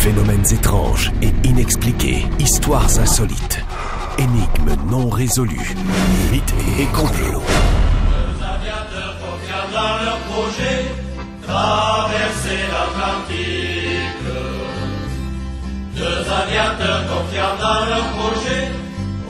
Phénomènes étranges et inexpliqués, histoires insolites, énigmes non résolues, mythes et complots. Deux aviateurs confiants dans leur projet, traverser l'Atlantique. Deux aviateurs confiants dans leur projet,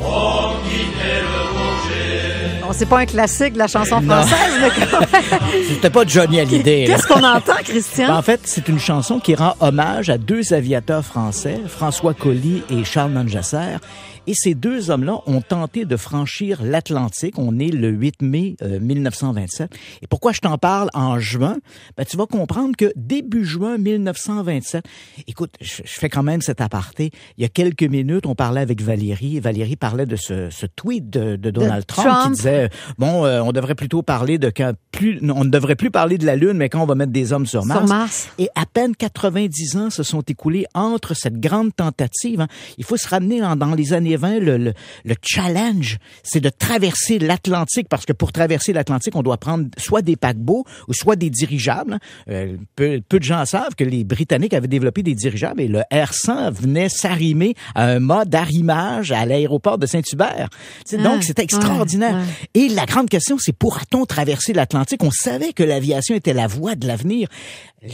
ont quitté le Bourget. Bon, c'est pas un classique de la chanson française, mais quand même. C'était pas Johnny Hallyday. Qu'est-ce qu'on entend, Christian? Ben, en fait, c'est une chanson qui rend hommage à deux aviateurs français, François Colly et Charles Nungesser. Et ces deux hommes-là ont tenté de franchir l'Atlantique. On est le 8 mai 1927. Et pourquoi je t'en parle en juin? Ben, tu vas comprendre que début juin 1927, écoute, je fais quand même cet aparté. Il y a quelques minutes, on parlait avec Valérie. Valérie parlait de ce tweet de Donald Trump qui disait, on devrait plutôt parler on ne devrait plus parler de la Lune, mais quand on va mettre des hommes sur Mars. Et à peine 90 ans se sont écoulés entre cette grande tentative. Hein. Il faut se ramener dans les années 20, le challenge, c'est de traverser l'Atlantique, parce que pour traverser l'Atlantique, on doit prendre soit des paquebots ou soit des dirigeables. Peu de gens savent que les Britanniques avaient développé des dirigeables et le Air 100 venait s'arrimer à un mât d'arrimage à l'aéroport de Saint-Hubert. Donc, c'était extraordinaire. Ouais. Et la grande question, c'est pourra-t-on traverser l'Atlantique? On savait que l'aviation était la voie de l'avenir.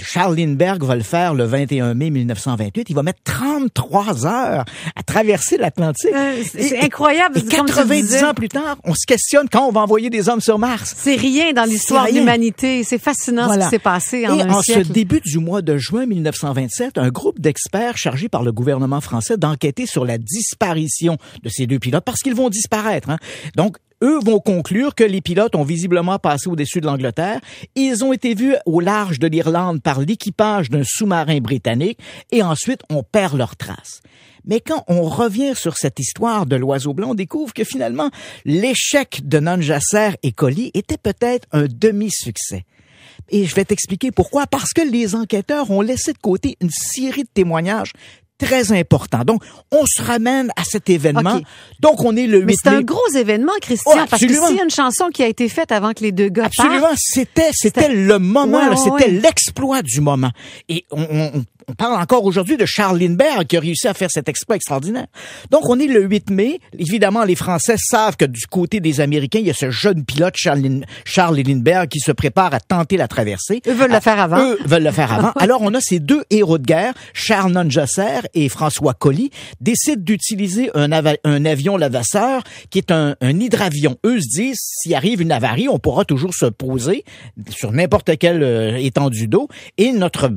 Charles Lindbergh va le faire le 21 mai 1928. Il va mettre 33 heures à traverser l'Atlantique. C'est incroyable. Et 90 ans plus tard, on se questionne quand on va envoyer des hommes sur Mars. C'est rien dans l'histoire de l'humanité. C'est fascinant ce qui s'est passé en un siècle. Et en ce début du mois de juin 1927, un groupe d'experts chargés par le gouvernement français d'enquêter sur la disparition de ces deux pilotes, parce qu'ils vont disparaître. Hein. Donc, eux vont conclure que les pilotes ont visiblement passé au-dessus de l'Angleterre. Ils ont été vus au large de l'Irlande par l'équipage d'un sous-marin britannique et ensuite on perd leurs traces. Mais quand on revient sur cette histoire de l'oiseau blanc, on découvre que finalement, l'échec de Nungesser et Colly était peut-être un demi-succès. Et je vais t'expliquer pourquoi. Parce que les enquêteurs ont laissé de côté une série de témoignages très important. Donc, on se ramène à cet événement. Okay. Donc, on est le 8 mai. Mais c'est un gros événement, Christian, parce que s'il y a une chanson qui a été faite avant que les deux gars Absolument, c'était le moment, c'était l'exploit du moment. Et on parle encore aujourd'hui de Charles Lindbergh qui a réussi à faire cet exploit extraordinaire. Donc, on est le 8 mai. Évidemment, les Français savent que du côté des Américains, il y a ce jeune pilote, Charles Lindbergh, qui se prépare à tenter la traversée. Eux veulent le faire avant. Alors, on a ces deux héros de guerre, Charles Nungesser et François Colly, décident d'utiliser un avion Levasseur qui est un hydravion. Eux se disent, s'il arrive une avarie, on pourra toujours se poser sur n'importe quelle étendue d'eau et notre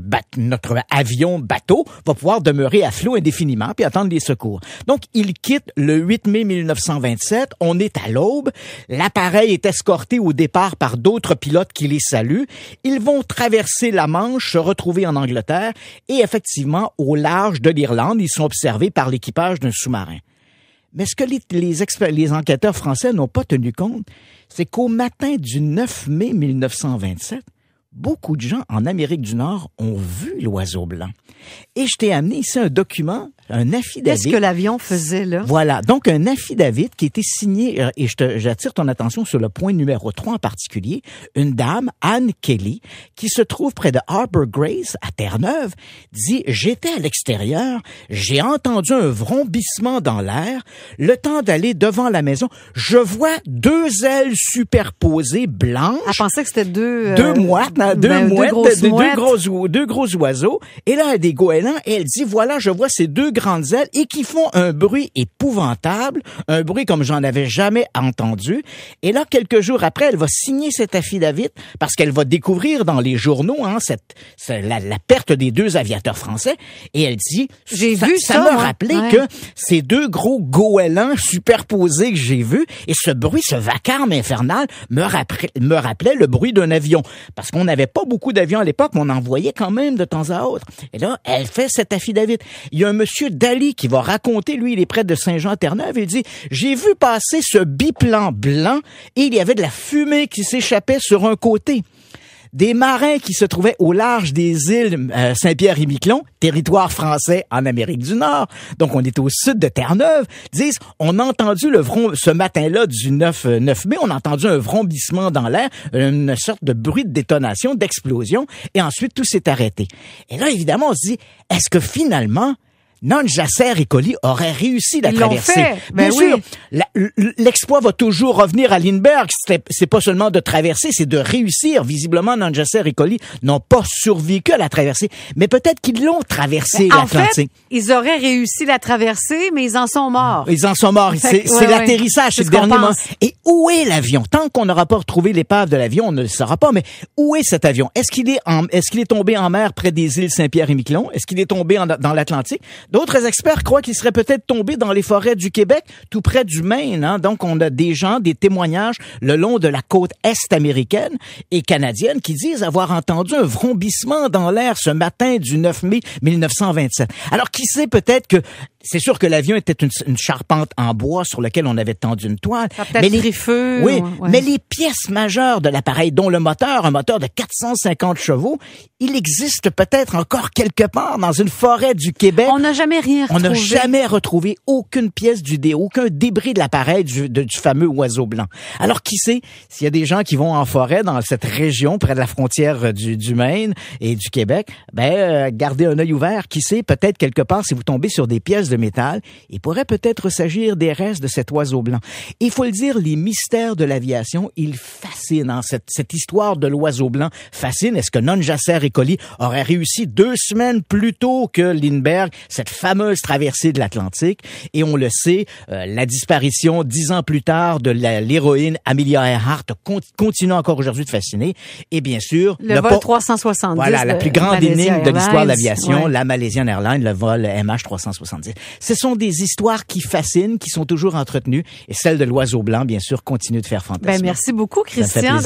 avion bateau va pouvoir demeurer à flot indéfiniment puis attendre les secours. Donc, ils quittent le 8 mai 1927. On est à l'aube. L'appareil est escorté au départ par d'autres pilotes qui les saluent. Ils vont traverser la Manche, se retrouver en Angleterre et effectivement, au large de l'Irlande, ils sont observés par l'équipage d'un sous-marin. Mais ce que les enquêteurs français n'ont pas tenu compte, c'est qu'au matin du 9 mai 1927, beaucoup de gens en Amérique du Nord ont vu l'oiseau blanc. Et je t'ai amené ici un document, un affidavit. Qu'est-ce que l'avion faisait là? Voilà, donc un affidavit qui a été signé, et j'attire ton attention sur le point numéro 3 en particulier, une dame, Anne Kelly, qui se trouve près de Harbour Grace, à Terre-Neuve, dit « J'étais à l'extérieur, j'ai entendu un vrombissement dans l'air, le temps d'aller devant la maison, je vois deux ailes superposées blanches. » Elle pensait que c'était deux mouettes, deux gros oiseaux. Et là, elle a des goélands et elle dit, voilà, je vois ces deux grandes ailes et qui font un bruit épouvantable, un bruit comme j'en avais jamais entendu. Et là, quelques jours après, elle va signer cet affidavit parce qu'elle va découvrir dans les journaux la perte des deux aviateurs français. Et elle dit, ça m'a rappelé que ces deux gros goélands superposés que j'ai vus et ce bruit, ce vacarme infernal me rappelait le bruit d'un avion. Parce qu'on n'avait pas beaucoup d'avions à l'époque, mais on en voyait quand même de temps à autre. Et là, elle fait cet affidavit. Il y a un monsieur Daly qui va raconter, lui, il est près de Saint-Jean-Terre-Neuve, il dit, j'ai vu passer ce biplan blanc et il y avait de la fumée qui s'échappait sur un côté. des marins qui se trouvaient au large des îles Saint-Pierre-et-Miquelon, territoire français en Amérique du Nord, donc on est au sud de Terre-Neuve, disent, on a entendu ce matin-là du 9 mai, on a entendu un vrombissement dans l'air, une sorte de bruit de détonation, d'explosion, et ensuite tout s'est arrêté. Et là, évidemment, on se dit, est-ce que finalement, Nungesser et Collie auraient réussi la traversée. Bien sûr, l'exploit va toujours revenir à Lindbergh. C'est pas seulement de traverser, c'est de réussir. Visiblement, Nungesser et Collie n'ont pas survécu à la traversée, mais peut-être qu'ils l'ont traversé l'Atlantique. En fait, ils auraient réussi la traversée, mais ils en sont morts. Ils en sont morts. C'est l'atterrissage, c'est le dernier moment. Et où est l'avion? Tant qu'on n'aura pas retrouvé l'épave de l'avion, on ne le saura pas, mais où est cet avion? Est-ce qu'il est tombé en mer près des îles Saint-Pierre-et-Miquelon? Est-ce qu'il est tombé dans l'Atlantique? D'autres experts croient qu'il serait peut-être tombé dans les forêts du Québec, tout près du Maine. Hein? Donc, on a des témoignages le long de la côte est américaine et canadienne qui disent avoir entendu un vrombissement dans l'air ce matin du 9 mai 1927. Alors, qui sait, peut-être que c'est sûr que l'avion était une charpente en bois sur laquelle on avait tendu une toile. Mais les feux. Oui, mais les pièces majeures de l'appareil, dont un moteur de 450 chevaux, il existe peut-être encore quelque part dans une forêt du Québec. On n'a jamais rien retrouvé. On n'a jamais retrouvé aucune pièce aucun débris de l'appareil du fameux oiseau blanc. Alors, qui sait, s'il y a des gens qui vont en forêt dans cette région, près de la frontière du Maine et du Québec, gardez un œil ouvert. Qui sait, peut-être quelque part, si vous tombez sur des pièces de métal, il pourrait peut-être s'agir des restes de cet oiseau blanc. Il faut le dire, les mystères de l'aviation, ils fascinent. Hein? Cette histoire de l'oiseau blanc fascine. Est-ce que Nungesser et Collie auraient réussi 2 semaines plus tôt que Lindbergh cette fameuse traversée de l'Atlantique? Et on le sait, la disparition 10 ans plus tard de l'héroïne Amelia Earhart continue encore aujourd'hui de fasciner. Et bien sûr, le vol 370. Voilà, la plus grande énigme de l'histoire de l'aviation, ouais. La Malaysian Airlines, le vol MH370. Ce sont des histoires qui fascinent, qui sont toujours entretenues. Et celle de l'oiseau blanc, bien sûr, continue de faire fantasmer. Merci beaucoup, Christian.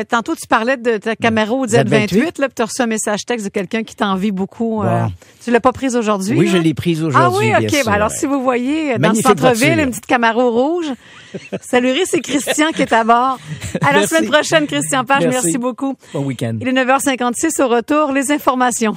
Tantôt, tu parlais de ta Camaro Z28, là, puis tu as reçu un message texte de quelqu'un qui t'envie beaucoup. Bon. Tu l'as pas prise aujourd'hui? Oui, je l'ai prise aujourd'hui. Ah oui, OK. Alors, si vous voyez dans le centre-ville une petite Camaro rouge, saluez, c'est Christian qui est à bord. À la semaine prochaine, Christian Page. Merci beaucoup. Bon week-end. Il est 9h56 au retour. Les informations.